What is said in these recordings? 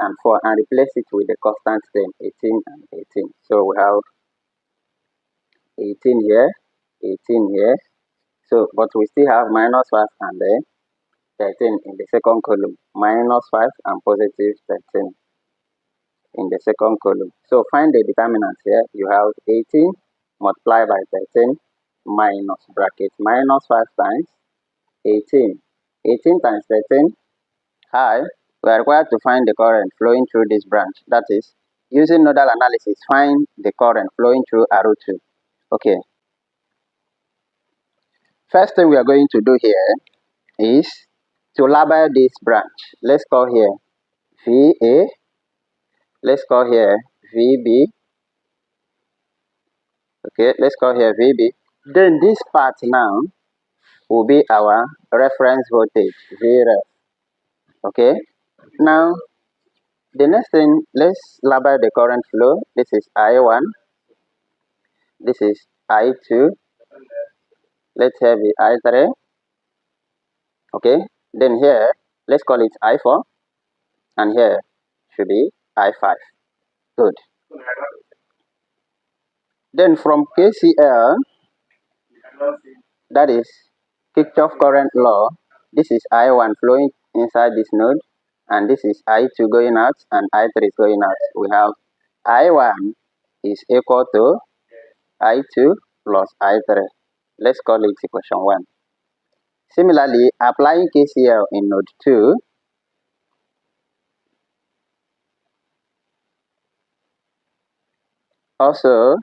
and 4 and replace it with the constant term 18 and 18. So we have 18 here, 18 here. So, but we still have minus 5 and then 13 in the second column, minus 5 and positive 13 in the second column. So find the determinants here. You have 18 multiplied by 13 minus bracket minus 5 times 18. 18 times 13. Hi, we are required to find the current flowing through this branch. That is, using nodal analysis, find the current flowing through arrow 2. Okay. First thing we are going to do here is to label this branch. Let's call here VA. Let's call here VB. Okay, let's call here VB. Then this part now will be our reference voltage, VREF. Okay, now the next thing, let's label the current flow. This is I1, this is I2, let's have it I3. Okay, then here, let's call it I4, and here should be I5. Good. Then from KCL, that is Kirchhoff current law, this is I1 flowing inside this node, and this is I2 going out, and I3 is going out. We have I1 is equal to I2 plus I3. Let's call it equation 1. Similarly, applying KCL in node 2, also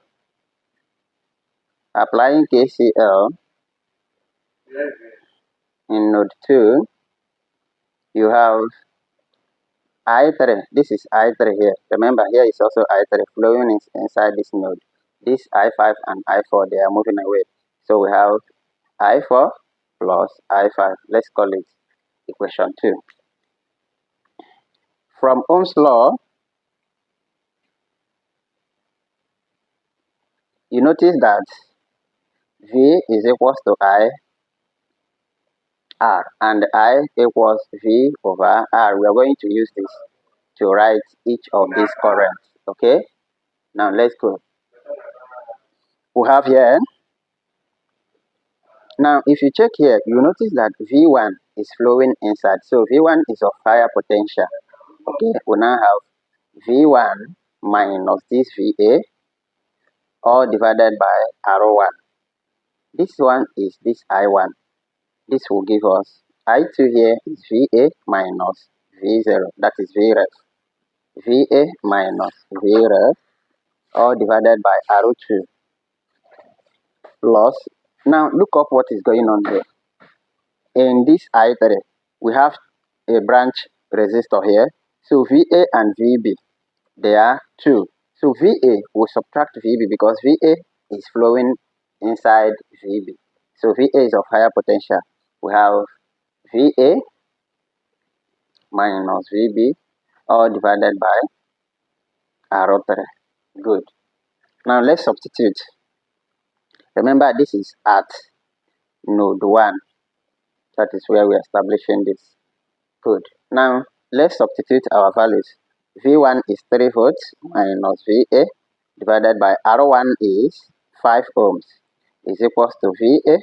applying KCL in node 2, you have I3. This is I3 here. Remember, here is also I3 flowing inside this node. This I5 and I4, they are moving away. So we have I4 plus I5. Let's call it equation 2. From Ohm's law, you notice that V is equals to I R and I equals V over R. We are going to use this to write each of these currents. Okay, now let's go. We have here, now if you check here, you notice that V1 is flowing inside. So V1 is of higher potential. Okay, we now have V1 minus this VA all divided by R1. This one is this I1. This will give us I2 here is VA minus V0. That is VREF. VA minus VREF all divided by R2 plus. Now look up what is going on here. In this I3, we have a branch resistor here. So VA and VB, they are 2. So VA will subtract VB because VA is flowing inside VB. So VA is of higher potential. We have VA minus VB all divided by R3. Good. Now let's substitute. Remember, this is at node 1. That is where we are establishing this. Good. Now let's substitute our values. V1 is 3 volts minus VA divided by R1 is 5 ohms is equals to VA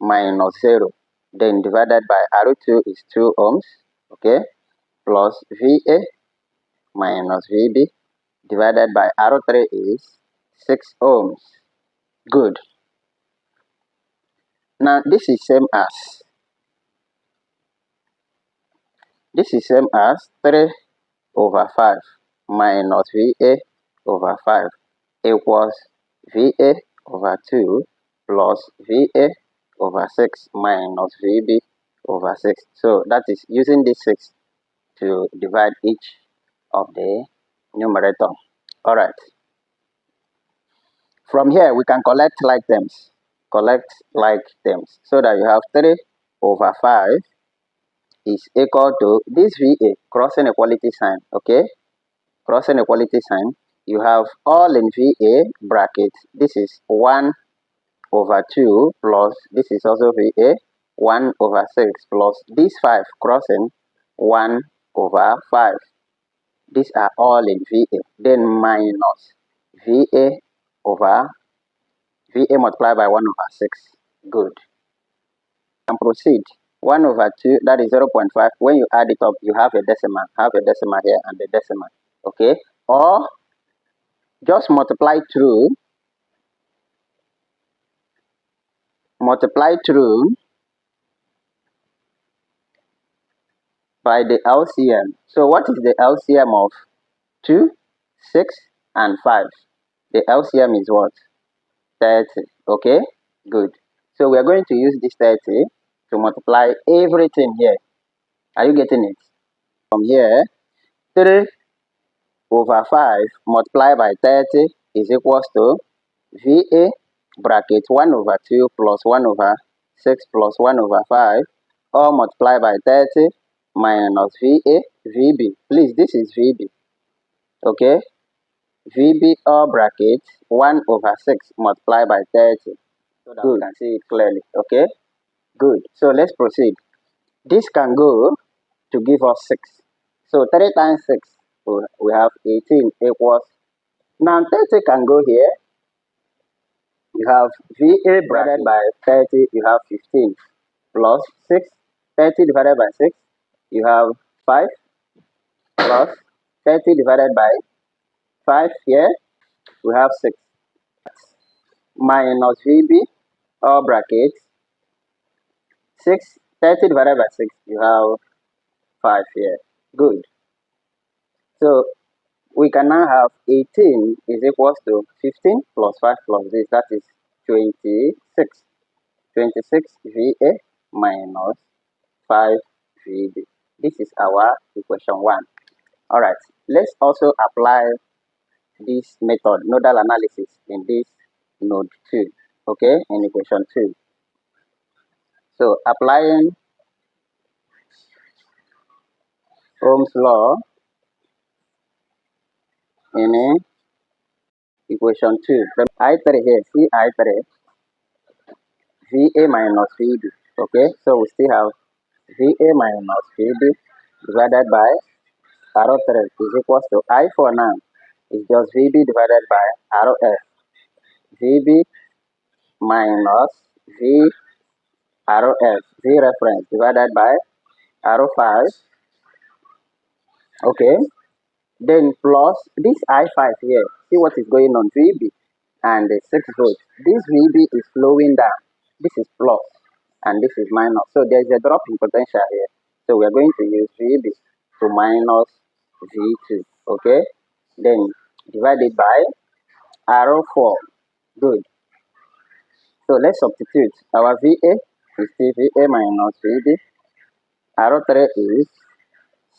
minus 0. Then divided by R2 is 2 ohms. Okay. Plus VA minus VB divided by R3 is 6 ohms. Good. Now this is same as 3 over 5 minus VA over 5 equals VA over 2 plus VA over 6 minus VB over 6. So that is using this 6 to divide each of the numerator. Alright. From here, we can collect like terms. So that you have 3 over 5 is equal to this VA crossing equality sign. Okay, crossing equality sign. You have all in VA bracket. This is 1 over 2 plus this is also VA 1 over 6 plus this 5 crossing 1 over 5. These are all in VA. Then minus VA over VA multiplied by 1 over 6. Good. And proceed. 1 over 2, that is 0.5. When you add it up, you have a decimal. Have a decimal here and a decimal. Okay? Or just multiply through by the LCM. So what is the LCM of 2, 6, and 5? The LCM is what? 30. Okay? Good. So we are going to use this 30 to multiply everything here. Are you getting it? From here, 3 over 5 multiplied by 30 is equals to VA bracket 1 over 2 plus 1 over 6 plus 1 over 5, all multiplied by 30 minus VB. Please, this is VB. Okay? VB all bracket 1 over 6 multiplied by 30. So that we can see it clearly. Okay? Good. So let's proceed. This can go to give us 6. So 3 times 6, we have 18 equals. Now 30 can go here. You have VA divided by 30, you have 15 plus 6. 30 divided by 6, you have 5 plus 30 divided by 5 here, we have 6 minus VB all brackets 6. 30 divided by 6, you have 5 here. Good. So we can now have 18 is equals to 15 plus 5 plus this, that is 26. 26 VA minus 5 VB. This is our equation 1. Alright, let's also apply this method, nodal analysis, in this node 2. Okay, in equation 2. So applying Ohm's law in equation 2. I3 here, see I3, VA minus VB. Okay, so we still have VA minus VB divided by RO3 is equals to I4 now is just VB divided by ROF. VB minus V ROF, V reference divided by RO5. Okay, then plus this I5 here. See what is going on, VB and the 6 volts. This VB is flowing down. This is plus and this is minus. So there is a drop in potential here. So we are going to use VB to minus V2. Okay, then divided by RO4. Good. So let's substitute. Our VA is still VA minus VB. RO3 is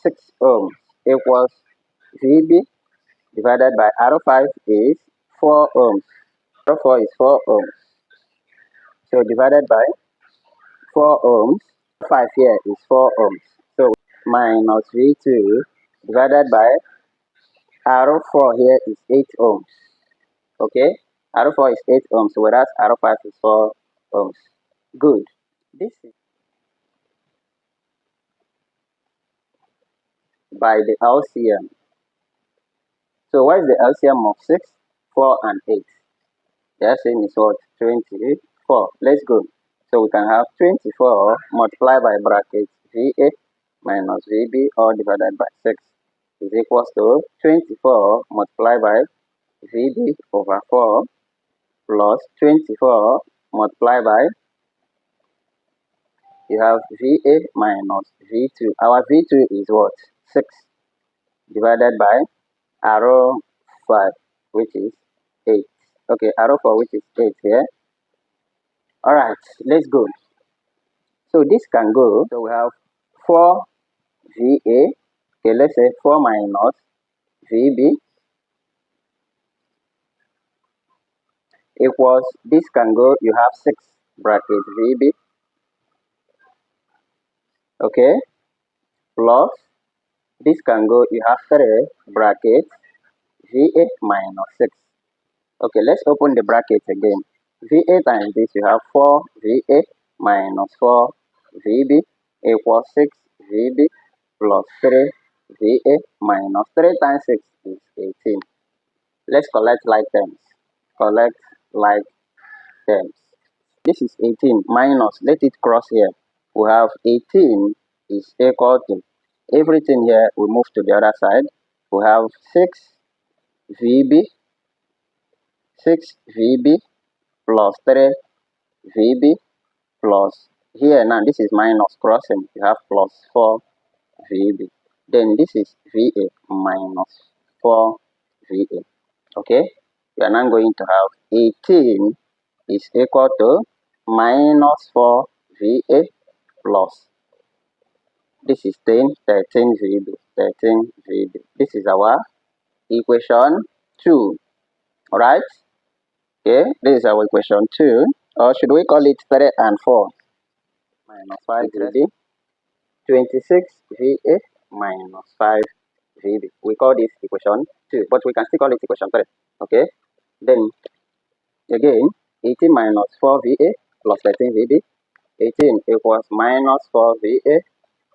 6 ohms equals VB divided by RO5 is 4 ohms. RO4 is 4 ohms. So divided by 4 ohms. 5 here is 4 ohms. So minus V2 divided by RO4 here is 8 ohms. Okay? RO4 is 8 ohms, whereas RO5 is 4 ohms. Good. This is by the LCM. So what is the LCM of 6, 4, and 8? The LCM is what? 24. Let's go. So we can have 24 multiplied by bracket VA minus VB all divided by 6 is equals to 24 multiplied by VB over 4 plus 24 multiplied by, you have VA minus V2. Our V2 is what? 6 divided by RO5, which is 8. Okay, RO4, which is 8 here. Alright, let's go. So this can go. So we have 4 VA. Okay, let's say 4 minus VB equals, this can go, you have 6 bracket VB. Okay, plus this can go, you have 3 brackets VA minus 6. Okay, let's open the brackets again. VA times this, you have 4 VA minus 4 VB equals 6 VB plus 3 VA minus 3 times 6 is 18. Let's collect like terms. Collect like terms. This is 18 minus, let it cross here. We have 18 is equal to, everything here we move to the other side. We have 6 VB plus 3 VB plus, here now this is minus crossing, you have plus 4 VB. Then this is VA minus 4 VA. Okay, we are now going to have 18 is equal to minus 4 VA plus, this is 13 VB, 13 VB. This is our equation 2. Alright, okay, this is our equation 2, or should we call it 3 and 4? Minus 5 VB, 26 VA minus 5 VB. We call this equation 2, but we can still call it equation 3. Okay, then again, 18 minus 4 VA plus 13 VB, 18 equals minus 4 VA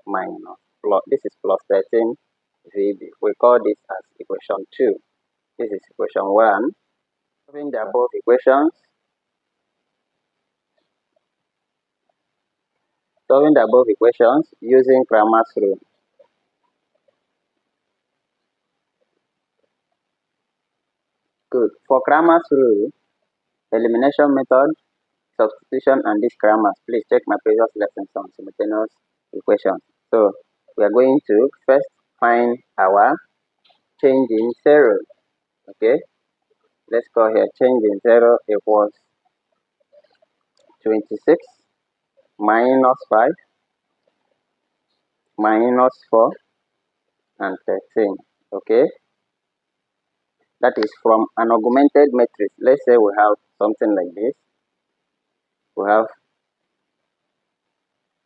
minus, plus, this is plus 13 VB. We call this as equation 2. This is equation 1. Solving the above equations, using Cramer's rule. Good. For Cramer's rule, elimination method, substitution, and this Cramer's, please check my previous lessons on simultaneous equations. So we are going to first find our change in 0. Okay, let's go here. Change in 0 equals 26 minus 5 minus 4 and 13. Okay, that is from an augmented matrix. Let's say we have something like this. We have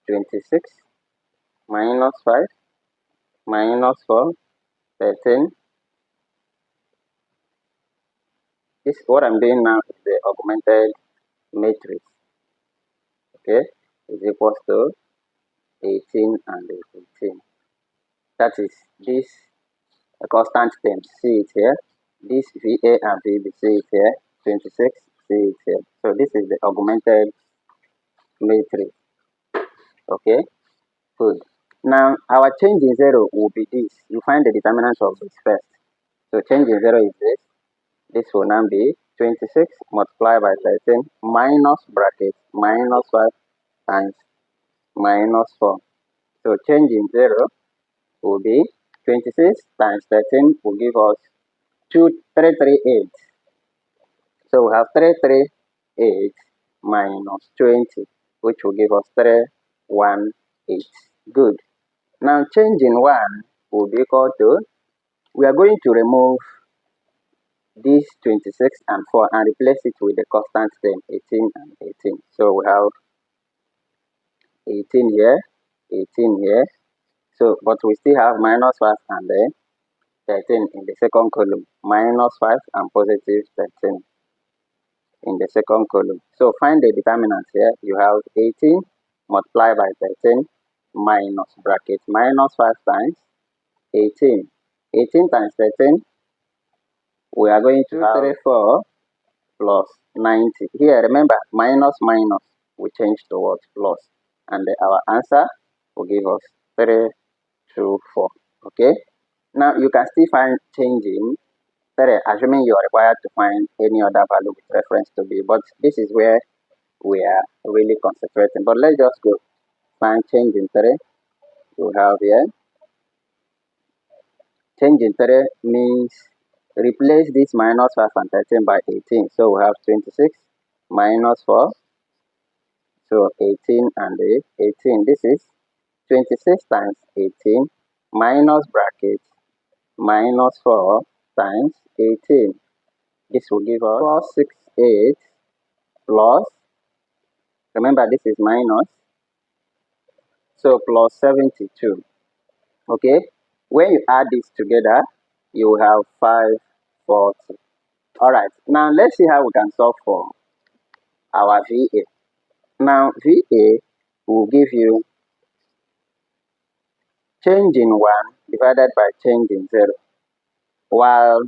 26 minus 5 minus 4, 13. This, what I'm doing now is the augmented matrix. Okay, is equals to 18 and 18. That is this constant term. See it here. This VA and VB, see it here. 26, see it here. So this is the augmented matrix. Okay, good. Now our change in 0 will be this. You find the determinant of this first. So change in 0 is this. This will now be 26 multiplied by 13 minus bracket minus 5 times minus 4. So change in 0 will be 26 times 13 will give us 338. So we have 338 minus 20, which will give us 318. Good. Now change in 1 will be equal to, we are going to remove this 26 and 4 and replace it with the constant term 18 and 18. So we have 18 here, 18 here. So, but we still have minus 5 and then 13 in the second column, minus 5 and positive 13 in the second column. So find the determinant here. You have 18 multiplied by 13 minus bracket minus 5 times 18. 18 times 13, we are going to have 34 plus 90. Here, remember, minus minus, we change towards plus. And our answer will give us 324. Okay? Now, you can still find changing 3, assuming you are required to find any other value with reference to B. But this is where we are really concentrating. But let's just go find change in 3. You have here. Change in 3 means replace this minus 5 and 13 by 18. So we have 26 minus 4. So 18 and 18. This is 26 times 18 minus bracket minus 4 times 18. This will give us 468 plus, remember this is minus, so plus 72. Okay, when you add this together, you will have 540. Alright, now let's see how we can solve for our VA. Now VA will give you change in 1 divided by change in 0, while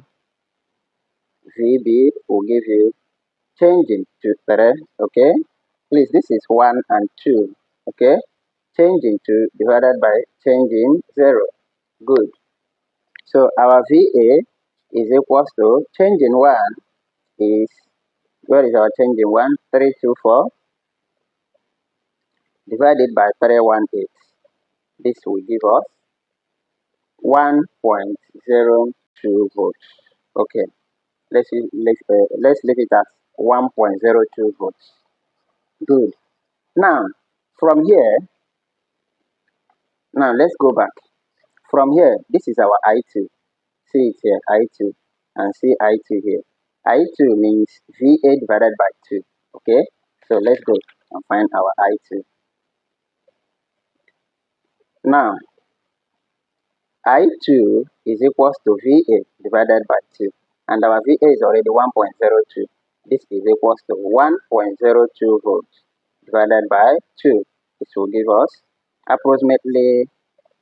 VB will give you change into 3, okay? Please, this is 1 and 2, okay? Change in 2 divided by change in 0. Good. So our VA is equals to change in 1 is, where is our change in 1? 324 divided by 318. This will give us 1.02 volts. Okay, let's leave it at 1.02 volts. Good. Now, from here, now let's go back. From here, this is our I2. See it here, I2, and see I2 here. I2 means VA divided by 2. Okay, so let's go and find our I2. Now, I2 is equals to VA divided by 2, and our VA is already 1.02. This is equals to 1.02 volts divided by 2. This will give us approximately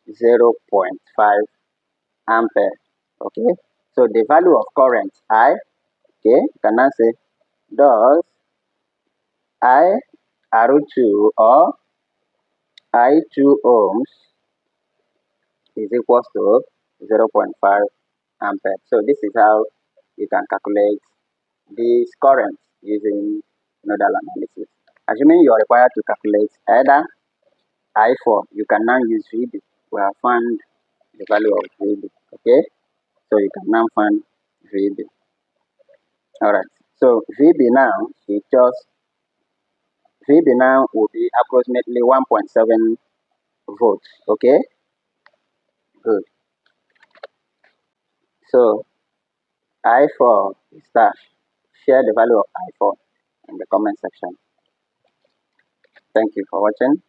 0.5 ampere. Okay, so the value of current I, okay, can I say, does I R2 or I2 ohms is equals to 0.5 ampere. So this is how you can calculate this current using nodal analysis. Assuming you are required to calculate either I4, you can now use VB. We have found the value of VB. Okay, so you can now find VB. Alright, so VB now will be approximately 1.7 volts. Okay, good. So I4 is that. Share the value of I4 in the comment section. Thank you for watching.